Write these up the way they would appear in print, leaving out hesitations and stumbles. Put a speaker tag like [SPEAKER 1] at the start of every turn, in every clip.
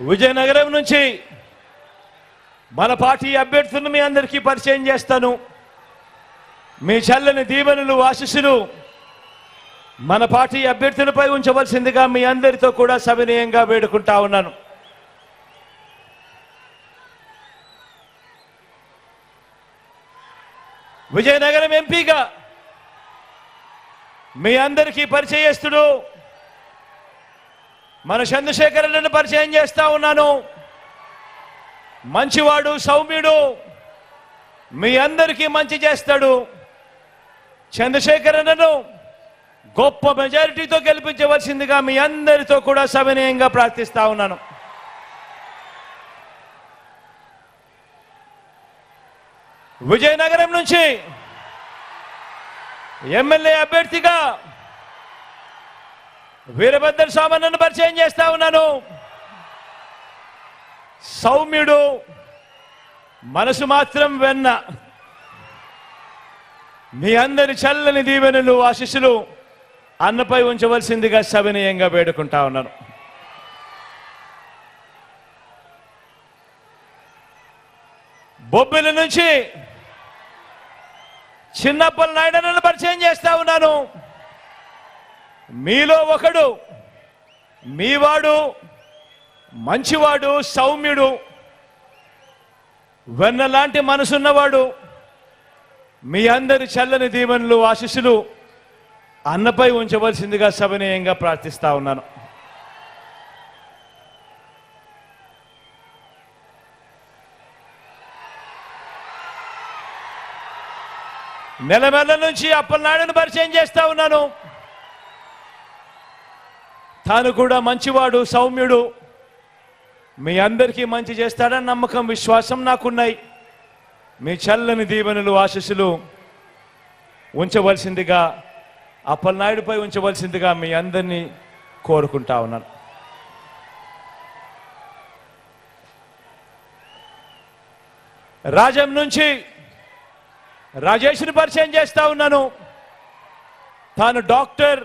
[SPEAKER 1] విజయనగరం నుంచి మన పార్టీ అభ్యర్థులను మీ అందరికీ పరిచయం చేస్తాను. మీ చల్లని దీవెనలు ఆశీస్సులు మన పార్టీ అభ్యర్థులపై ఉంచవలసిందిగా మీ అందరితో కూడా సవినయంగా వేడుకుంటా ఉన్నాను. విజయనగరం ఎంపీగా మీ అందరికీ పరిచయస్తుడు మన చంద్రశేఖరన్నను పరిచయం చేస్తా ఉన్నాను. మంచివాడు, సౌమ్యుడు, మీ అందరికీ మంచి చేస్తాడు. చంద్రశేఖరన్నను గొప్ప మెజారిటీతో గెలిపించవలసిందిగా మీ అందరితో కూడా సవినయంగా ప్రార్థిస్తా ఉన్నాను. విజయనగరం నుంచి ఎమ్మెల్యే అభ్యర్థిగా వీరభద్ర స్వామన్నను పరిచయం చేస్తా ఉన్నాను. సౌమ్యుడు, మనసు మాత్రం వెన్న. మీ అందరి చల్లని దీవెనలు ఆశీస్సులు అన్నపై ఉంచవలసిందిగా సవినయంగా వేడుకుంటా ఉన్నాను. బొబ్బిలి నుంచి చిన్నప్పల నాయుడన్నను పరిచయం చేస్తా ఉన్నాను. మీలో ఒకడు, మీవాడు, మంచివాడు, సౌమ్యుడు, వెన్నలాంటి మనసున్నవాడు. మీ అందరి చల్లని దీవెనలు ఆశీస్సులు అన్నపై ఉంచవలసిందిగా సవినయంగా ప్రార్థిస్తా ఉన్నాను. నెలమెల్ల నుంచి అప్పలనాయుడును పరిచయం చేస్తా ఉన్నాను. తాను కూడా మంచివాడు, సౌమ్యుడు, మీ అందరికీ మంచి చేస్తాడని నమ్మకం, విశ్వాసం నాకున్నాయి. మీ చల్లని దీవెనలు ఆశీస్సులు ఉంచవలసిందిగా, అప్పలనాయుడుపై ఉంచవలసిందిగా మీ అందరినీ కోరుకుంటా ఉన్నాను. రాజం నుంచి రాజేష్ని పరిచయం చేస్తా ఉన్నాను. తాను డాక్టర్,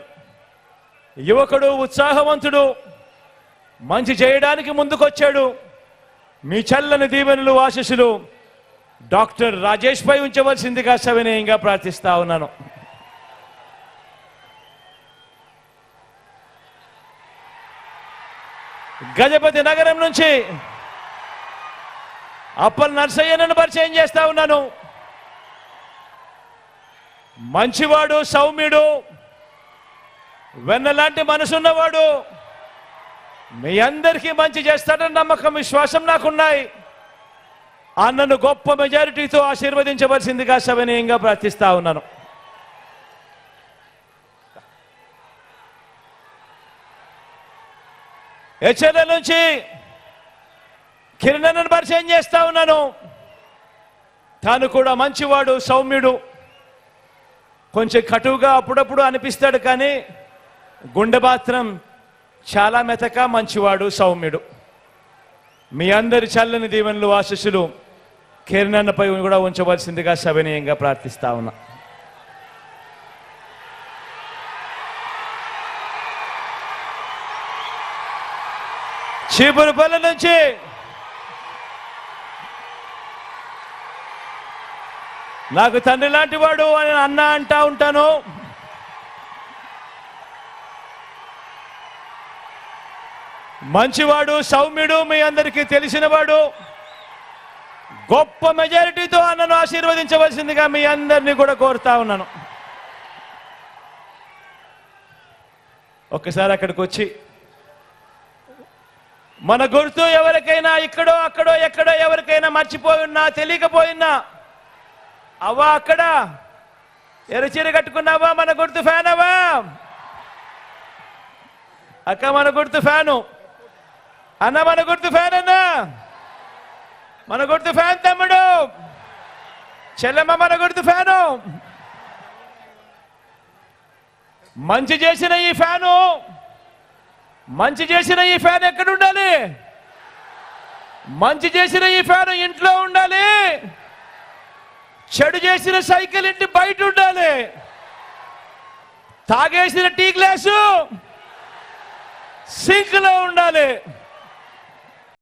[SPEAKER 1] యువకుడు, ఉత్సాహవంతుడు, మంచి చేయడానికి ముందుకొచ్చాడు. మీ చల్లని దీవెనలు ఆశీస్సులు డాక్టర్ రాజేష్ పై ఉంచవలసిందిగా సవినయంగా ప్రార్థిస్తా ఉన్నాను. గజపతి నగరం నుంచి అప్పల నర్సయ్యను పరిచయం చేస్తా ఉన్నాను. మంచివాడు, సౌమ్యుడు, వెన్నలాంటి మనసున్నవాడు, మీ అందరికీ మంచి చేస్తాడని నమ్మకం, విశ్వాసం నాకున్నాయి. అన్నను గొప్ప మెజారిటీతో ఆశీర్వదించవలసిందిగా సవినయంగా ప్రార్థిస్తా ఉన్నాను. హెచ్ఎల్ నుంచి కిరణ్ పరిచయం చేస్తా ఉన్నాను. తాను కూడా మంచివాడు, సౌమ్యుడు, కొంచెం కటువుగా అప్పుడప్పుడు అనిపిస్తాడు, కానీ గుండె మాత్రం చాలా మెతక, మంచివాడు, సౌమ్యుడు. మీ అందరి చల్లని దీవెనలు ఆశీస్సులు కిరణ్పై కూడా ఉంచవలసిందిగా సవినయంగా ప్రార్థిస్తా ఉన్నా. చీపురుపల్లి నుంచి నాకు తండ్రి లాంటి వాడు అని అన్న అంటా ఉంటాను. మంచివాడు, సౌమ్యుడు, మీ అందరికీ తెలిసినవాడు. గొప్ప మెజారిటీతో అన్నను ఆశీర్వదించవలసిందిగా మీ అందరినీ కూడా కోరుతా ఉన్నాను. ఒక్కసారి అక్కడికి వచ్చి మన గుర్తు ఎవరికైనా ఇక్కడో అక్కడో ఎక్కడో ఎవరికైనా మర్చిపోయినా, తెలియకపోయినా, అవ్వా అక్కడ ఎర్రచీర కట్టుకున్నావా, మన గుర్తు ఫ్యాన్ అవ్వా, అక్క మన గుర్తు ఫ్యాను, అన్న మన గుర్తు ఫ్యాన్, అన్న మన గుర్తు ఫ్యాన్, తమ్ముడు చెల్లెమ్మ మన గుర్తు ఫ్యాను. మంచి చేసిన ఈ ఫ్యాను, మంచి చేసిన ఈ ఫ్యాన్ ఎక్కడ ఉండాలి? మంచి చేసిన ఈ ఫ్యాన్ ఇంట్లో ఉండాలి. చెడు చేసిన సైకిల్ ఇంటి బయట ఉండాలి. తాగేసిన టీ గ్లాసు సింక్ లో ఉండాలి.